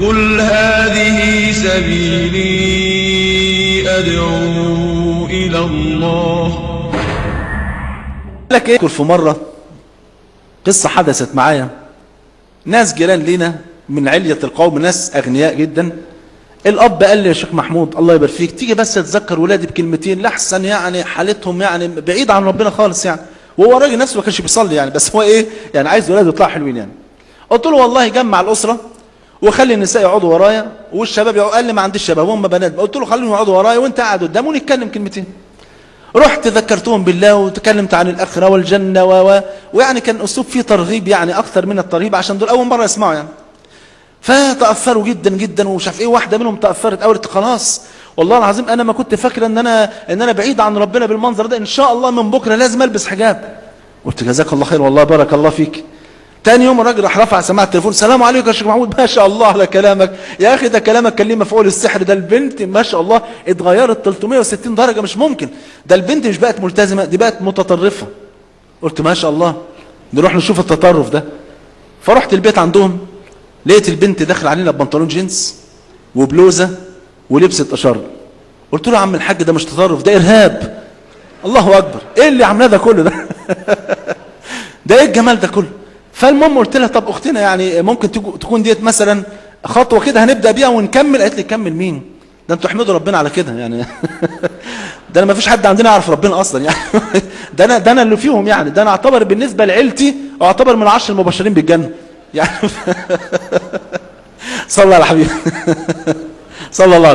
قل هذه سبيلي أدعو إلى الله. لك ايه؟ في مرة قصة حدثت معايا، ناس جيران لينا من علية القوم، ناس أغنياء جدا. الأب قال لي يا شيخ محمود الله يبارك فيك، تيجي بس تذكر ولادي بكلمتين لحسن يعني حالتهم يعني بعيد عن ربنا خالص يعني. وهو راجل نفسه ما كانش بيصلي يعني، بس هو ايه يعني عايز ولاده يطلعوا حلوين يعني. قلت له والله جمع الأسرة وخلي النساء يقعدوا ورايا والشباب يقعدوا. قال لي ما عنديش شباب هم بنات. قلت له خليهم يقعدوا ورايا وانت قاعد قدامه ونتكلم كلمتين. رحت ذكرتهم بالله وتكلمت عن الآخرة والجنة ويعني كان أسلوب فيه ترغيب يعني أكثر من الترهيب، عشان دول أول مرة يسمعوا يعني. فتأثروا جدا جدا ومش عارف ايه. واحدة منهم تأثرت قالت خلاص والله العظيم انا ما كنت فاكره ان انا بعيد عن ربنا بالمنظر ده، ان شاء الله من بكره لازم البس حجاب. قلت جزاك الله خير والله بارك الله فيك. تاني يوم الراجل راح رفع سماعه التليفون، السلام عليكم يا شيخ محمود. ما شاء الله على كلامك يا اخي، ده كلامك كان ليه مفعول السحر. ده البنت ما شاء الله اتغيرت 360 درجه، مش ممكن. ده البنت مش بقت ملتزمه، دي بقت متطرفه. قلت ما شاء الله، نروح نشوف التطرف ده. فرحت البيت عندهم، لقيت البنت داخل علينا ببنطلون جينز وبلوزه ولبست اشارب. قلت له يا عم الحاج ده مش تطرف، ده ارهاب. الله اكبر، ايه اللي عاملاه ده كله ده؟ ده ايه الجمال ده كله؟ فالمهم قلت لها طب اختنا يعني ممكن تكون ديت مثلا خطوه كده هنبدا بيها ونكمل. قالت لي كمل مين؟ ده انتوا احمدوا ربنا على كده يعني. ده انا ما فيش حد عندنا يعرف ربنا اصلا يعني. ده انا اللي فيهم يعني. ده انا اعتبر بالنسبه لعيلتي اعتبر من 10 المبشرين بالجنه يعني. صلى على حبيبي. صلى الله عليه وسلم.